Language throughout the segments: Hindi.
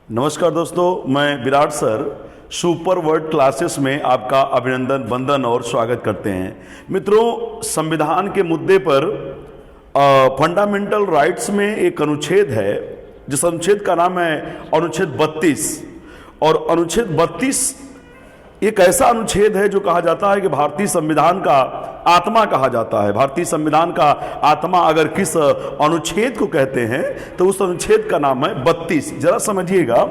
नमस्कार दोस्तों, मैं Virat sir super word classes में आपका अभिनंदन, वंदन और स्वागत करते हैं। मित्रों, संविधान के मुद्दे पर फंडामेंटल राइट्स में एक अनुच्छेद है जिस अनुच्छेद का नाम है अनुच्छेद 32। और अनुच्छेद 32 एक ऐसा अनुच्छेद है जो कहा जाता है कि भारतीय संविधान का आत्मा कहा जाता है। भारतीय संविधान का आत्मा अगर किस अनुच्छेद को कहते हैं तो उस अनुच्छेद का नाम है 32। जरा समझिएगा,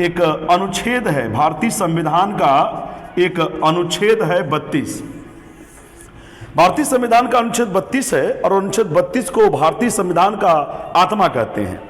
एक अनुच्छेद है भारतीय संविधान का, एक अनुच्छेद है 32। भारतीय संविधान का अनुच्छेद 32 है और अनुच्छेद 32 को भारतीय संविधान का आत्मा कहते हैं।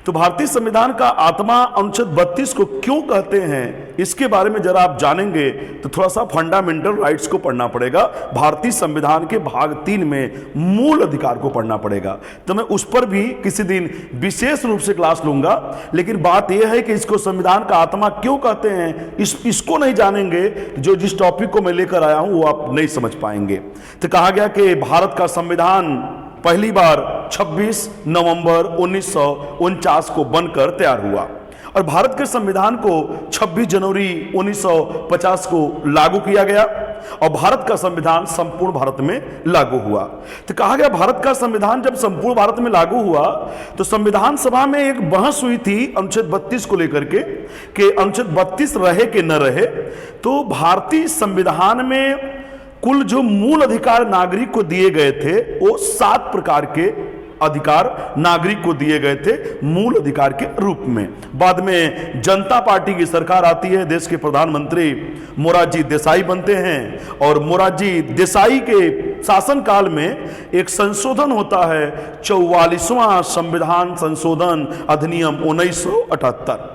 तो भारतीय संविधान का आत्मा अनुच्छेद 32 को क्यों कहते हैं, इसके बारे में जरा आप जानेंगे तो थोड़ा सा फंडामेंटल राइट्स को पढ़ना पड़ेगा। भारतीय संविधान के भाग 3 में मूल अधिकार को पढ़ना पड़ेगा। तो मैं उस पर भी किसी दिन विशेष रूप से क्लास लूंगा, लेकिन बात यह है कि इसको संविधान का आत्मा क्यों कहते हैं, इसको नहीं जानेंगे जो जिस टॉपिक को मैं लेकर आया हूं वो आप नहीं समझ पाएंगे। तो कहा गया कि भारत का संविधान पहली बार 26 नवंबर 1949 को बनकर तैयार हुआ और भारत के संविधान को 26 जनवरी 1950 को लागू किया गया और भारत का संविधान संपूर्ण भारत में लागू हुआ। तो कहा गया भारत का संविधान जब संपूर्ण भारत में लागू हुआ तो संविधान सभा में एक बहस हुई थी अनुच्छेद 32 को लेकर के कि अनुच्छेद 32 रहे कि न रहे। तो भारतीय संविधान में कुल जो मूल अधिकार नागरिक को दिए गए थे वो 7 प्रकार के अधिकार नागरिक को दिए गए थे मूल अधिकार के रूप में। बाद में जनता पार्टी की सरकार आती है, देश के प्रधानमंत्री मोरारजी देसाई बनते हैं और मोरारजी देसाई के शासनकाल में एक संशोधन होता है 44वां संविधान संशोधन अधिनियम 1978।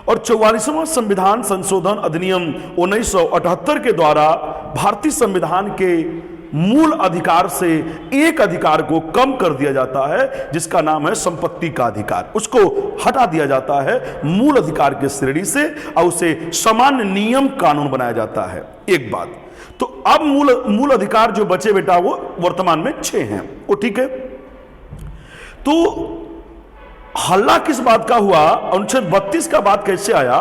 और 44वां संविधान संशोधन अधिनियम 1978 के द्वारा भारतीय संविधान के मूल अधिकार से एक अधिकार को कम कर दिया जाता है जिसका नाम है संपत्ति का अधिकार। उसको हटा दिया जाता है मूल अधिकार के श्रेणी से और उसे सामान्य नियम कानून बनाया जाता है। एक बात तो अब मूल अधिकार जो बचे बेटा वो वर्तमान में 6 हैं, वो ठीक है। तो हल्ला किस बात का हुआ, अनुच्छेद 32 का बात कैसे आया?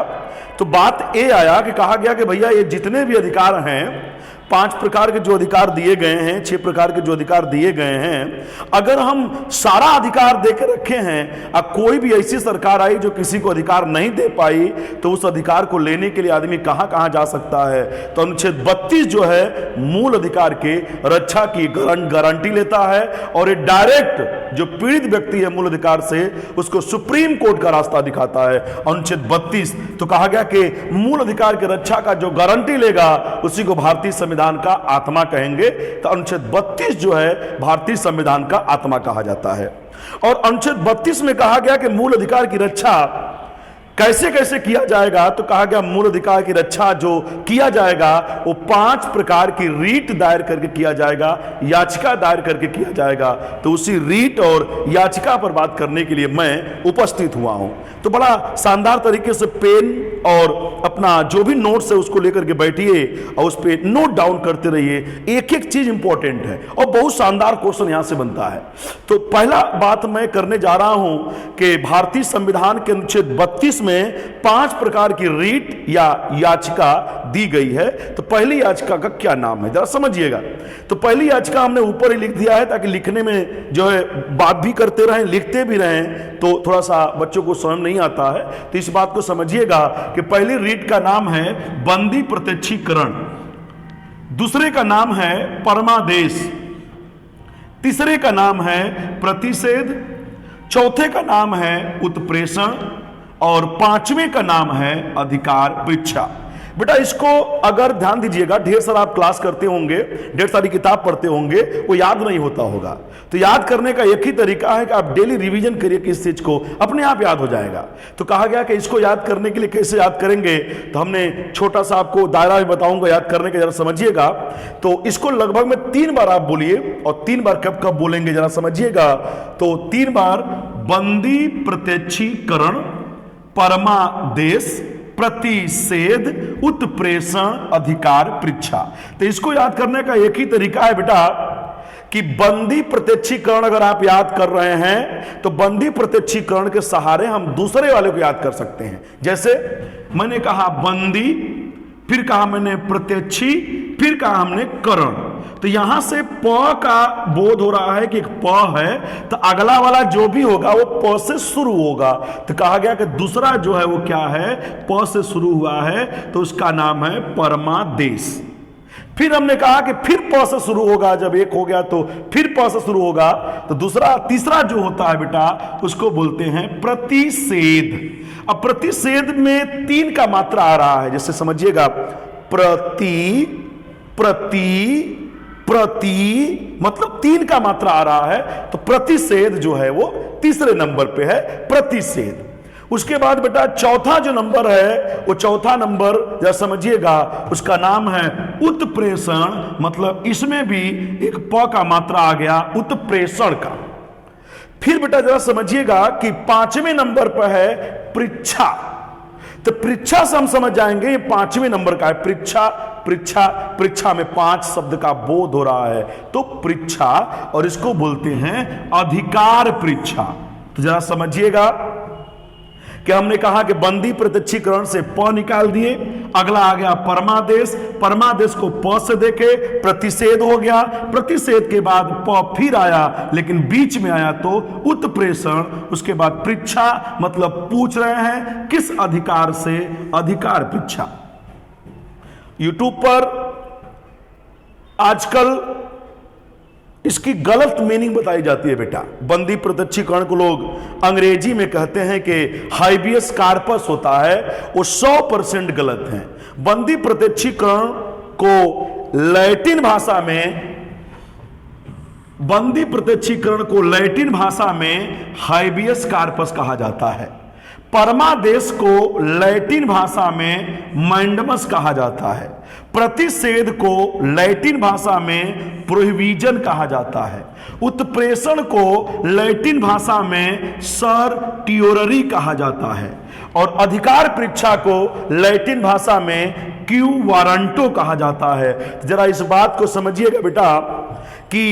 तो बात ये आया कि कहा गया कि भैया ये जितने भी अधिकार हैं, 5 प्रकार के जो अधिकार दिए गए हैं, 6 प्रकार के जो अधिकार दिए गए हैं, अगर हम सारा अधिकार देकर रखे हैं और कोई भी ऐसी सरकार आई जो किसी को अधिकार नहीं दे पाई तो उस अधिकार को लेने के लिए आदमी कहां कहां जा सकता है? तो अनुच्छेद 32 जो है मूल अधिकार के रक्षा की गारंटी लेता है और ये डायरेक्ट जो पीड़ित व्यक्ति है मूल अधिकार से उसको सुप्रीम कोर्ट का रास्ता दिखाता है। अनुच्छेद 32 तो कहा गया कि मूल अधिकार की रक्षा का जो गारंटी लेगा उसी को भारतीय संविधान का आत्मा कहेंगे। तो अनुच्छेद 32 जो है भारतीय संविधान का आत्मा कहा जाता है। और अनुच्छेद 32 में कहा गया कि मूल अधिकार की रक्षा कैसे कैसे किया जाएगा? तो कहा गया मूल अधिकार की रक्षा जो किया जाएगा वो 5 प्रकार की रीट दायर करके किया जाएगा, याचिका दायर करके किया जाएगा। तो उसी रीट और याचिका पर बात करने के लिए मैं उपस्थित हुआ हूं। तो बड़ा शानदार तरीके से पेन और अपना जो भी नोट्स है उसको लेकर के बैठिए और उस पर नोट डाउन करते रहिए। एक एक चीज इंपॉर्टेंट है और बहुत शानदार क्वेश्चन यहां से बनता है। तो पहला बात मैं करने जा रहा हूं कि भारतीय संविधान के अनुच्छेद 32 में 5 प्रकार की रीट या याचिका दी गई है। तो पहली याचिका का क्या नाम है जरा समझिएगा। तो पहली याचिका हमने ऊपर ही लिख दिया है ताकि लिखने में जो है बात भी करते रहें, लिखते भी रहें, तो थोड़ा सा बच्चों को समझ नहीं आता है। तो इस बात को समझिएगा कि पहली रीट का नाम है बंदी प्रत्यक्षीकरण, दूसरे का नाम है परमादेश, तीसरे का नाम है प्रतिषेध, चौथे का नाम है उत्प्रेषण और 5वें का नाम है अधिकार परीक्षा। बेटा इसको अगर ध्यान दीजिएगा, ढेर सारा आप क्लास करते होंगे, ढेर सारी किताब पढ़ते होंगे, वो याद नहीं होता होगा। तो याद करने का एक ही तरीका है कि आप डेली रिवीजन करिए, किस चीज को अपने आप याद हो जाएगा। तो कहा गया कि इसको याद करने के लिए कैसे याद करेंगे, तो हमने छोटा सा आपको दायरा भी बताऊंगा याद करने का, जरा समझिएगा। तो इसको लगभग में 3 बार आप बोलिए और 3 बार कब कब बोलेंगे जरा समझिएगा। तो 3 बार बंदी प्रत्यक्षीकरण, परमादेश, प्रतिषेध, उत्प्रेषण, अधिकार परीक्षा। तो इसको याद करने का एक ही तरीका है बेटा कि बंदी प्रत्यक्षीकरण अगर आप याद कर रहे हैं तो बंदी प्रत्यक्षीकरण के सहारे हम दूसरे वाले को याद कर सकते हैं। जैसे मैंने कहा बंदी, फिर कहा मैंने प्रत्यक्षी, फिर कहा हमने करण। तो यहां से प का बोध हो रहा है कि एक प है, तो अगला वाला जो भी होगा वो प से शुरू होगा। तो कहा गया कि दूसरा जो है वो क्या है, प से शुरू हुआ है, तो उसका नाम है परमादेश। फिर हमने कहा कि फिर प से शुरू होगा, जब एक हो गया तो फिर प से शुरू होगा, तो दूसरा तीसरा जो होता है बेटा उसको बोलते हैं प्रतिषेध। अब प्रतिषेध में 3 का मात्रा आ रहा है, जैसे समझिएगा प्रति, प्रति, प्रति, मतलब 3 का मात्रा आ रहा है, तो प्रतिषेध जो है वो तीसरे नंबर पे है, प्रतिषेध। उसके बाद बेटा चौथा जो नंबर है वो चौथा नंबर जरा समझिएगा, उसका नाम है उत्प्रेषण, मतलब इसमें भी एक प का मात्रा आ गया उत्प्रेषण का। फिर बेटा जरा समझिएगा कि 5वें नंबर पर है परीक्षा। तो परीक्षा से हम समझ जाएंगे ये 5वें नंबर का है, परीक्षा, परीक्षा, परीक्षा में 5 शब्द का बोध हो रहा है, तो परीक्षा, और इसको बोलते हैं अधिकार परीक्षा। तो जरा समझिएगा कि हमने कहा कि बंदी प्रत्यक्षीकरण से प निकाल दिए, अगला आ गया परमादेश, परमादेश को प से देखे, प्रतिषेध हो गया, प्रतिषेध के बाद प फिर आया, लेकिन बीच में आया तो उत्प्रेषण, उसके बाद परीक्षा, मतलब पूछ रहे हैं किस अधिकार से, अधिकार परीक्षा। यूट्यूब पर आजकल इसकी गलत मीनिंग बताई जाती है बेटा। बंदी प्रत्यक्षीकरण को लोग अंग्रेजी में कहते हैं कि हाइबियस कार्पस होता है, वो 100% गलत है। बंदी प्रत्यक्षीकरण को लैटिन भाषा में, बंदी प्रत्यक्षीकरण को लैटिन भाषा में हाइबियस कार्पस कहा जाता है। परमादेश को लैटिन भाषा में मैंडमस कहा जाता है। प्रतिषेध को लैटिन भाषा में प्रोहिबिजन कहा जाता है। उत्प्रेषण को लैटिन भाषा में सर्टियोररी कहा जाता है, और अधिकार परीक्षा को लैटिन भाषा में क्यू वारंटो कहा जाता है। जरा इस बात को समझिएगा बेटा कि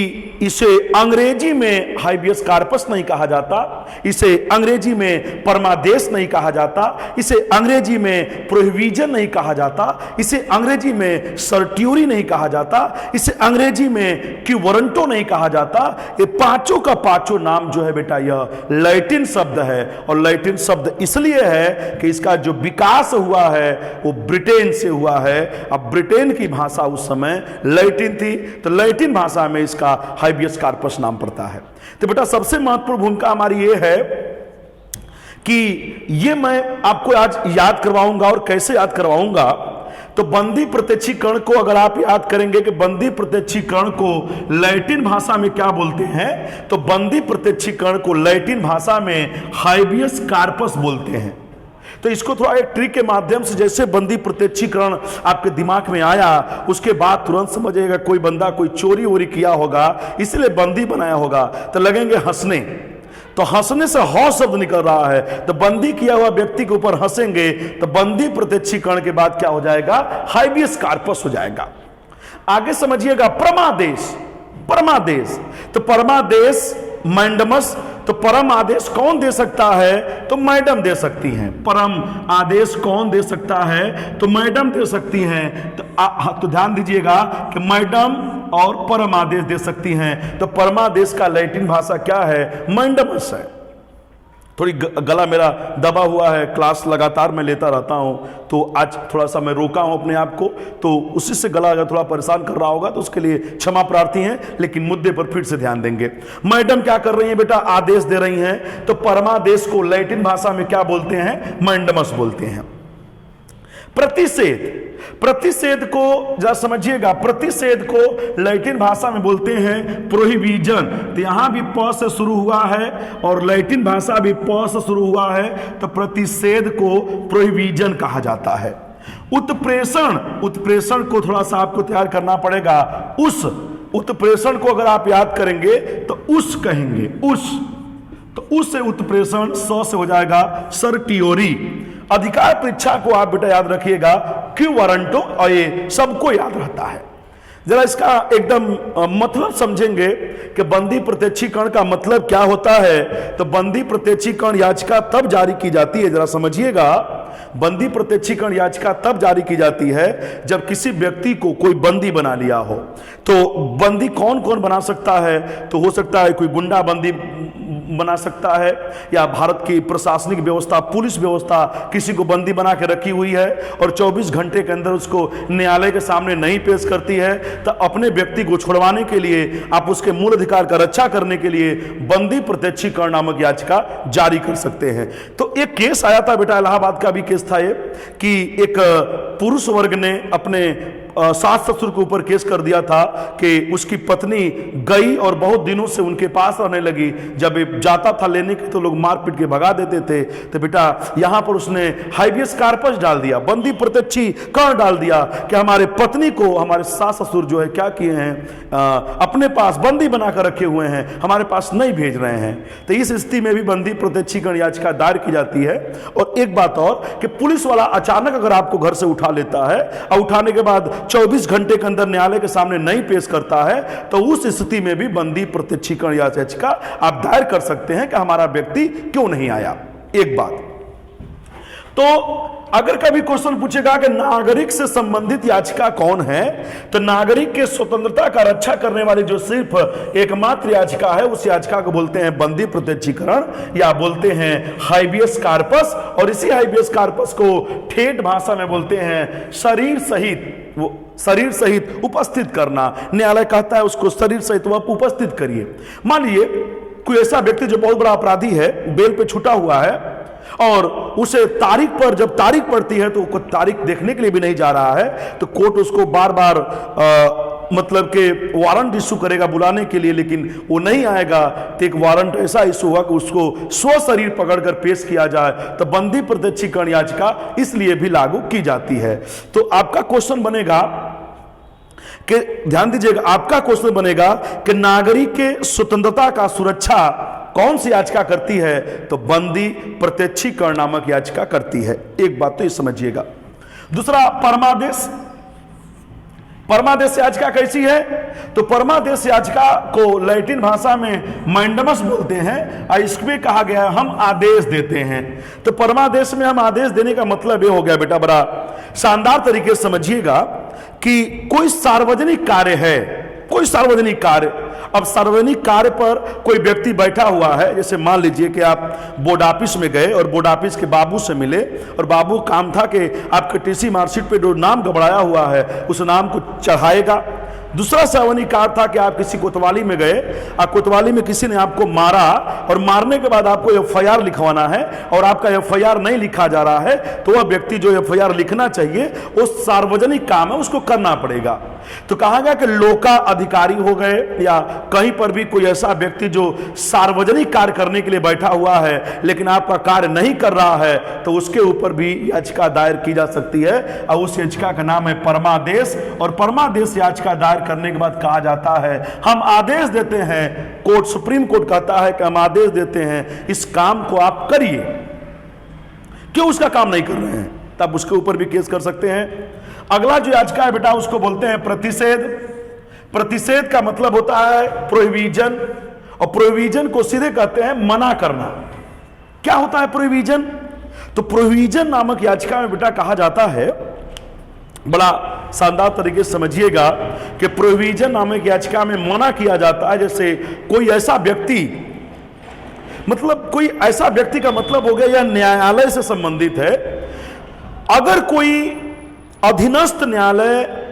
इसे अंग्रेजी में हाइबियस कार्पस नहीं कहा जाता, इसे अंग्रेजी में परमादेश नहीं कहा जाता, इसे अंग्रेजी में प्रोहिबिजन नहीं कहा जाता, इसे अंग्रेजी में सर्ट्यूरी नहीं कहा जाता, इसे अंग्रेजी में क्यू वारंटो नहीं कहा जाता। ये पांचों का पांचों नाम जो है बेटा यह लैटिन शब्द है, और लैटिन शब्द इसलिए है कि इसका जो विकास हुआ है वो ब्रिटेन से हुआ है। अब ब्रिटेन की भाषा उस समय लैटिन थी, तो लैटिन भाषा में इसका हाइबियस कार्पस नाम पड़ता है। तो बेटा सबसे महत्वपूर्ण भूमिका हमारी ये है कि ये मैं आपको आज याद करवाऊंगा, और कैसे याद करवाऊंगा, तो बंदी प्रत्यक्षीकरण को अगर आप याद करेंगे कि बंदी प्रत्यक्षीकरण को लैटिन भाषा में क्या बोलते हैं, तो बंदी प्रत्यक्षीकरण को लैटिन भाषा में हाइबियस कार्पस बोलते हैं। तो इसको थोड़ा एक ट्रिक के माध्यम से, जैसे बंदी प्रत्यक्षीकरण आपके दिमाग में आया, उसके बाद तुरंत समझिएगा कोई बंदा कोई चोरी वोरी किया होगा, इसलिए बंदी बनाया होगा, तो लगेंगे हंसने, तो हंसने से ह शब्द निकल रहा है, तो बंदी किया हुआ व्यक्ति के ऊपर हंसेंगे, तो बंदी प्रत्यक्षीकरण के बाद क्या हो जाएगा, हाइबियस कार्पस हो जाएगा। आगे समझिएगा परमादेश, परमादेश, तो परमादेश मैंडमस, तो परम आदेश कौन दे सकता है, तो मैडम दे सकती हैं। परम आदेश कौन दे सकता है, तो मैडम दे सकती हैं। तो ध्यान दीजिएगा कि मैडम और परम आदेश दे सकती हैं। तो परमादेश का लैटिन भाषा क्या है, मैंडमस है। थोड़ी गला मेरा दबा हुआ है, क्लास लगातार मैं लेता रहता हूं, तो आज थोड़ा सा मैं रोका हूं अपने आप को, तो उसी से गला अगर थोड़ा परेशान कर रहा होगा तो उसके लिए क्षमा प्रार्थी हैं, लेकिन मुद्दे पर फिर से ध्यान देंगे। मैडम क्या कर रही हैं बेटा, आदेश दे रही हैं, तो परमादेश को लैटिन भाषा में क्या बोलते हैं, मैंडमस बोलते हैं। प्रतिषेध, प्रतिषेध को जरा समझिएगा, प्रतिषेध को लैटिन भाषा में बोलते हैं प्रोहिबिजन। तो यहां भी प से शुरू हुआ है और लैटिन भाषा भी प से शुरू हुआ है, तो प्रतिषेध को प्रोहिबिजन कहा जाता है। उत्प्रेषण, उत्प्रेषण को थोड़ा सा आपको तैयार करना पड़ेगा। उस उत्प्रेषण को अगर आप याद करेंगे तो उस कहेंगे, उस, तो उस से उत्प्रेषण स से हो जाएगा सर्टियोरी। अधिकार परीक्षा को आप बेटा याद रखिएगा क्यू वारंटो, और ये सबको याद रहता है। जरा इसका एकदम मतलब समझेंगे कि बंदी प्रत्यक्षीकरण का मतलब क्या होता है। तो बंदी प्रत्यक्षीकरण याचिका तब जारी की जाती है, जरा समझिएगा, बंदी प्रत्यक्षीकरण याचिका तब जारी की जाती है जब किसी व्यक्ति को कोई बंदी बना लिया हो। तो बंदी कौन कौन बना सकता है? तो हो सकता है कोई गुंडा बंदी बना सकता है, या भारत की प्रशासनिक व्यवस्था, पुलिस व्यवस्था किसी को बंदी बना के रखी हुई है और 24 घंटे के अंदर उसको न्यायालय के सामने नहीं पेश करती है, तो अपने व्यक्ति को छुड़वाने के लिए, आप उसके मूल अधिकार का रक्षा करने के लिए बंदी प्रत्यक्षीकरण नामक याचिका जारी कर सकते हैं। तो एक केस आया था बेटा, इलाहाबाद का भी केस था ये, कि एक पुरुष वर्ग ने अपने सास ससुर के ऊपर केस कर दिया था कि उसकी पत्नी गई और बहुत दिनों से उनके पास रहने लगी। जब जाता था लेने के तो लोग मार पीट के भगा देते थे। तो बेटा यहां पर उसने हाइबियस कार्पस डाल दिया, बंदी प्रत्यक्षीकरण डाल दिया कि हमारे पत्नी को हमारे सास ससुर जो है क्या किए हैं, अपने पास बंदी बनाकर रखे हुए हैं, हमारे पास नहीं भेज रहे हैं। तो इस स्थिति में भी बंदी प्रत्यक्षीकरण याचिका दायर की जाती है। और एक बात और कि पुलिस वाला अचानक अगर आपको घर से उठा लेता है और उठाने के बाद 24 घंटे के अंदर न्यायालय के सामने नहीं पेश करता है, तो उस स्थिति में भी बंदी प्रत्यक्षीकरण याचिका आप दायर कर सकते हैं कि हमारा व्यक्ति क्यों नहीं आया। एक बात तो अगर कभी क्वेश्चन पूछेगा कि नागरिक से संबंधित याचिका कौन है, तो नागरिक के स्वतंत्रता का रक्षा करने वाली जो सिर्फ एकमात्र याचिका है, उस याचिका को बोलते हैं बंदी प्रत्यक्षीकरण या बोलते हैं हाइबियस कार्पस। और इसी हाइबियस कार्पस को ठेठ भाषा में बोलते हैं शरीर सहित, वो शरीर सहित उपस्थित करना। न्यायालय कहता है उसको शरीर सहित वह उपस्थित करिए। मान लीजिए कोई ऐसा व्यक्ति जो बहुत बड़ा अपराधी है, बेल पे छूटा हुआ है और उसे तारीख पर जब तारीख पड़ती है तो वो तारीख देखने के लिए भी नहीं जा रहा है, तो कोर्ट उसको बार बार मतलब के वारंट इशू करेगा बुलाने के लिए, लेकिन वो नहीं आएगा। तो एक वारंट ऐसा इशू हुआ कि उसको स्व शरीर पकड़कर पेश किया जाए, तो बंदी प्रत्यक्षीकरण याचिका इसलिए भी लागू की जाती है। तो आपका क्वेश्चन बनेगा कि ध्यान दीजिएगा, आपका क्वेश्चन बनेगा कि नागरिक के स्वतंत्रता का सुरक्षा कौन सी याचिका करती है? तो बंदी प्रत्यक्षीकरण नामक याचिका करती है। एक बात तो ये समझिएगा। दूसरा, परमादेश। परमादेश याचिका कैसी है? तो परमादेश याचिका को लैटिन भाषा में मैंडमस बोलते हैं और इसमें कहा गया हम आदेश देते हैं। तो परमादेश में हम आदेश देने का मतलब ये हो गया बेटा, बड़ा शानदार तरीके से समझिएगा कि कोई सार्वजनिक कार्य है, कोई सार्वजनिक कार्य, अब सार्वजनिक कार्य पर कोई व्यक्ति बैठा हुआ है, जैसे मान लीजिए कि आप बोर्ड ऑफिस में गए और बोर्ड ऑफिस के बाबू से मिले और बाबू काम था कि आपके टीसी मार्कशीट पे जो नाम घबराया हुआ है उस नाम को चढ़ाएगा। दूसरा सार्वजनिक कार्य था कि आप किसी कोतवाली में गए, आप कोतवाली में किसी ने आपको मारा और मारने के बाद आपको एफआईआर लिखवाना है और आपका एफआईआर नहीं लिखा जा रहा है, तो वह व्यक्ति जो एफआईआर लिखना चाहिए वो सार्वजनिक काम है, उसको करना पड़ेगा। तो कहा गया कि लोका अधिकारी हो गए या कहीं पर भी कोई ऐसा व्यक्ति जो सार्वजनिक कार्य करने के लिए बैठा हुआ है लेकिन आपका कार्य नहीं कर रहा है, तो उसके ऊपर भी याचिका दायर की जा सकती है और उस याचिका का नाम है परमादेश। और परमादेश याचिका दायर करने के बाद कहा जाता है हम आदेश देते हैं, कोर्ट, सुप्रीम कोर्ट कहता है कि हम आदेश देते हैं इस काम को आप करिए, क्यों उसका काम नहीं कर रहे हैं, तब उसके ऊपर भी केस कर सकते हैं। अगला जो याचिका है बेटा उसको बोलते हैं प्रतिषेध। प्रतिषेध का मतलब होता है प्रोहिबिजन, और प्रोहिबिजन को सीधे कहते हैं मना करना। क्या होता है प्रोहिबिजन? तो प्रोहिबिजन नामक याचिका में बेटा कहा जाता है, बड़ा शानदार तरीके से समझिएगा कि प्रोहिबिजन नामक याचिका में मना किया जाता है, जैसे कोई ऐसा व्यक्ति, मतलब कोई ऐसा व्यक्ति का मतलब हो गया यह न्यायालय से संबंधित है। अगर कोई अधीनस्थ न्यायालय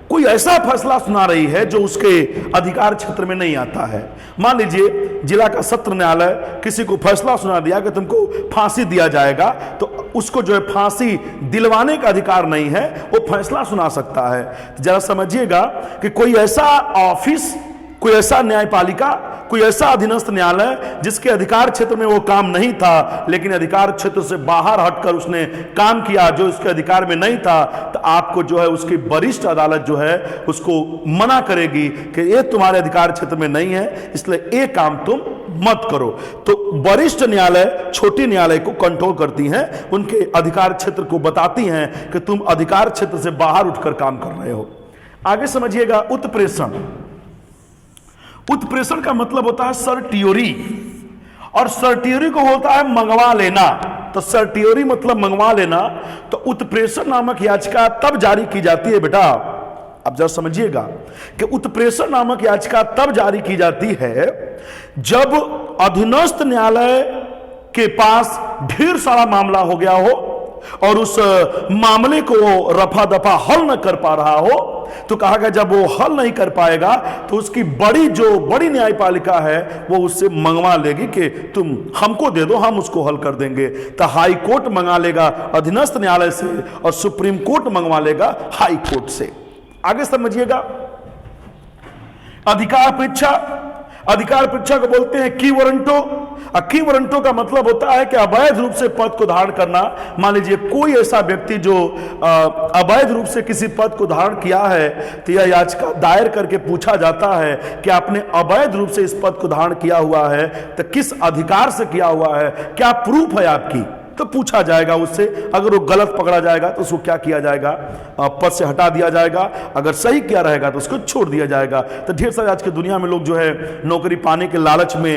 कोई ऐसा फैसला सुना रही है जो उसके अधिकार क्षेत्र में नहीं आता है, मान लीजिए जिला का सत्र न्यायालय किसी को फैसला सुना दिया कि तुमको फांसी दिया जाएगा, तो उसको जो है फांसी दिलवाने का अधिकार नहीं है, वो फैसला सुना सकता है। जरा समझिएगा कि कोई ऐसा ऑफिस, कोई ऐसा न्यायपालिका, कोई ऐसा अधीनस्थ न्यायालय जिसके अधिकार क्षेत्र में वो काम नहीं था लेकिन अधिकार क्षेत्र से बाहर हटकर उसने काम किया जो उसके अधिकार में नहीं था, तो आपको जो है उसकी वरिष्ठ अदालत जो है उसको मना करेगी कि ये तुम्हारे अधिकार क्षेत्र में नहीं है, इसलिए ये काम तुम मत करो। तो वरिष्ठ न्यायालय छोटी न्यायालय को कंट्रोल करती हैं, उनके अधिकार क्षेत्र को बताती हैं कि तुम अधिकार क्षेत्र से बाहर उठकर काम कर रहे हो। आगे समझिएगा, उत्प्रेषण। उत्प्रेषण का मतलब होता है सर्टियोरी, और सर्टियोरी को होता है मंगवा लेना। तो सर्टियोरी मतलब मंगवा लेना। तो उत्प्रेषण नामक याचिका तब जारी की जाती है बेटा, अब जरा समझिएगा कि उत्प्रेषण नामक याचिका तब जारी की जाती है जब अधीनस्थ न्यायालय के पास ढेर सारा मामला हो गया हो और उस मामले को रफा दफा हल न कर पा रहा हो। तो कहा गया जब वो हल नहीं कर पाएगा तो उसकी बड़ी न्यायपालिका है वो उससे मंगवा लेगी कि तुम हमको दे दो, हम उसको हल कर देंगे। तो हाई कोर्ट मंगा लेगा अधीनस्थ न्यायालय से और सुप्रीम कोर्ट मंगवा लेगा हाई कोर्ट से। आगे समझिएगा, अधिकार परीक्षा। अधिकार परीक्षा को बोलते हैं की वारंटो। की वारंटो का मतलब होता है कि अवैध रूप से पद को धारण करना। मान लीजिए कोई ऐसा व्यक्ति जो अवैध रूप से किसी पद को धारण किया है तो यह याचिका दायर करके पूछा जाता है कि आपने अवैध रूप से इस पद को धारण किया हुआ है तो किस अधिकार से किया हुआ है, क्या प्रूफ है आपकी, तो पूछा जाएगा उससे। अगर वो गलत पकड़ा जाएगा तो उसको क्या किया जाएगा, पद से हटा दिया जाएगा। अगर सही किया रहेगा तो उसको छोड़ दिया जाएगा। तो ढेर सारे आज की दुनिया में लोग जो है नौकरी पाने के लालच में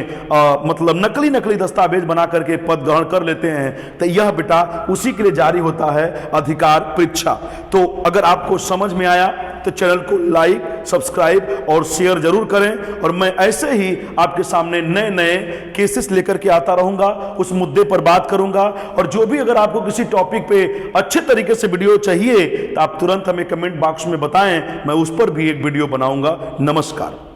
मतलब नकली दस्तावेज बना करके पद ग्रहण कर लेते हैं। तो यह बेटा उसी के लिए जारी होता है अधिकार परीक्षा। तो अगर आपको समझ में आया तो चैनल को लाइक, सब्सक्राइब और शेयर जरूर करें। और मैं ऐसे ही आपके सामने नए नए केसेस लेकर के आता रहूंगा, उस मुद्दे पर बात करूंगा। और जो भी अगर आपको किसी टॉपिक पे अच्छे तरीके से वीडियो चाहिए तो आप तुरंत हमें कमेंट बॉक्स में बताएं, मैं उस पर भी एक वीडियो बनाऊंगा। नमस्कार।